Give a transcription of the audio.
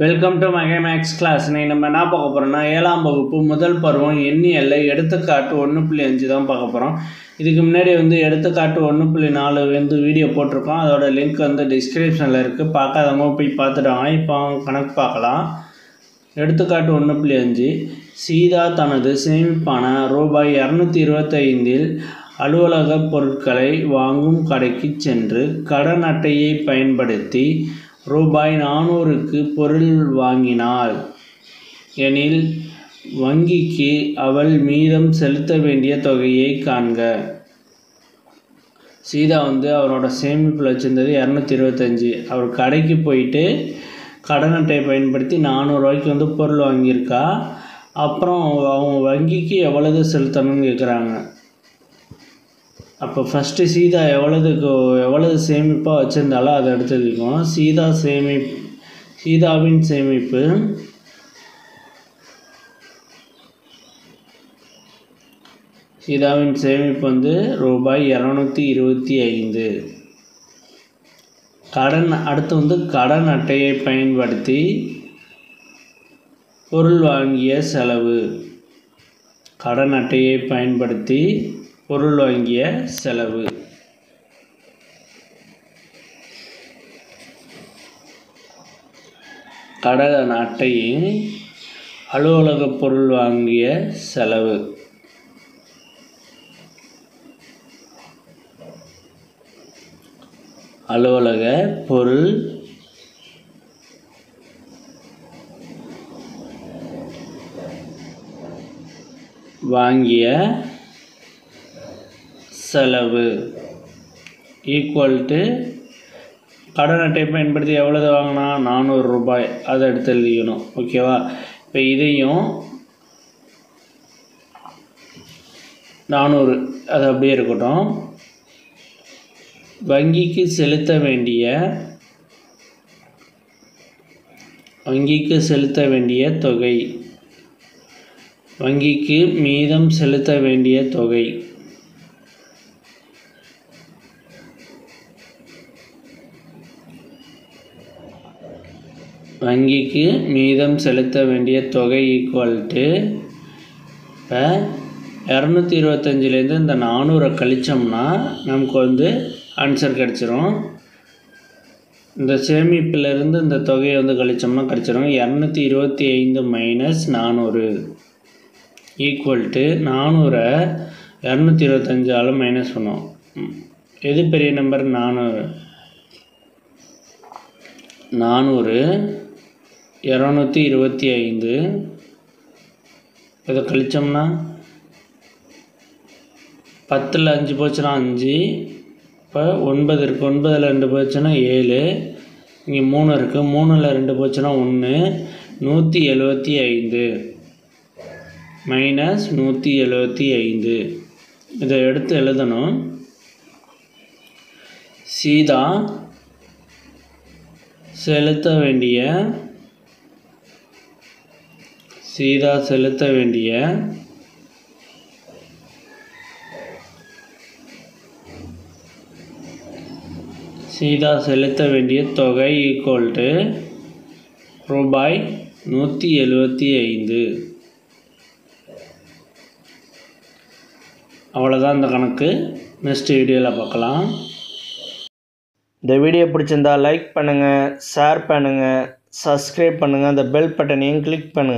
Welcome to மகேமேக்ஸ் class. இன்னைக்கு நம்ம என்ன பார்க்க போகிறோம்னா 7ஆம் வகுப்பு முதல் பருவம் எண்ணியல்ல எடுத்துக்காட்டு 1.5 தான் பார்க்க போகிறோம். இதுக்கு முன்னாடி எடுத்துக்காட்டு 1.4 வீடியோ போட்டிருக்கோம். அதோட லிங்க் டிஸ்கிரிப்ஷனில் இருக்குது. பார்க்காதவங்க போய் பார்த்துட்டாங்க. இப்போ கணக்கு பார்க்கலாம். எடுத்துக்காட்டு 1.5. சீதா தனது சேமிப்பான ரூபாய் 225 அலுவலக பொருட்களை வாங்கும் கடைக்கு சென்று கடன் அட்டையை பயன்படுத்தி ரூபாய் 400க்கு பொருள் வாங்கினாள் எனில் வங்கிக்கு அவள் மீதம் செலுத்த வேண்டிய தொகையை காண்க. சீதா அவரோட சேமிப்பில் வச்சுருந்தது 225. அவர் கடைக்கு போயிட்டு கடன் அட்டையை பயன்படுத்தி 400 ரூபாய்க்கு பொருள் வாங்கியிருக்கா. அப்புறம் அவங்க வங்கிக்கு எவ்வளவு செலுத்தணும்னு கேட்குறாங்க. அப்போ ஃபஸ்ட்டு சீதா எவ்வளவு சேமிப்பாக வச்சுருந்தாலும் அதை எடுத்துக்கோம். சீதாவின் சேமிப்பு ரூபாய் 225. அடுத்து கடன் அட்டையை பயன்படுத்தி பொருள் வாங்கிய செலவு. கடன் அட்டையை பயன்படுத்தி பொருள் வாங்கிய செலவு. கடன் அட்டையின் அலுவலக பொருள் வாங்கிய செலவு. அலுவலக பொருள் வாங்கிய செலவு ஈக்குவல் டு கடன் அட்டை பயன்படுத்தி எவ்வளவு வாங்கினா 400 ரூபாய். அதை எடுத்து எழுதிக்கணும். ஓகேவா? இப்போ இதையும் 400 அது அப்படியே இருக்கட்டும். வங்கிக்கு செலுத்த வேண்டிய தொகை. வங்கிக்கு மீதம் செலுத்த வேண்டிய தொகை. வங்கிக்கு மீதம் செலுத்த வேண்டிய தொகை ஈக்குவல் டு இப்போ 225லேருந்து இந்த 400 கழிச்சோம்னா நமக்கு ஆன்சர் கிடச்சிரும். இந்த சேமிப்பிலிருந்து இந்த தொகையை கழிச்சோம்னா கிடச்சிரும். 225 மைனஸ் 400 ஈக்குவல் டு 400 225ஆல் மைனஸ் பண்ணுவோம். எது பெரிய நம்பர்? 400 225 இதை கழிச்சோம்னா 10ல் 5 போச்சுன்னா 5. இப்போ 9 இருக்குது. 9ல் 2 போச்சுன்னா 7. இங்கே 3 இருக்குது. 3ல் 2 போச்சுன்னா 1. 175 மைனஸ் 175. இதை எடுத்து எழுதணும். சீதா செலுத்த வேண்டிய தொகை ஈக்குவல் டு ரூபாய் 175. அவ்வளோதான் இந்த கணக்கு. நெக்ஸ்ட் வீடியோவில் பார்க்கலாம். இந்த வீடியோ பிடிச்சிருந்தா லைக் பண்ணுங்கள், ஷேர் பண்ணுங்கள், சப்ஸ்கிரைப் பண்ணுங்கள், அந்த பெல் பட்டனையும் கிளிக் பண்ணுங்கள்.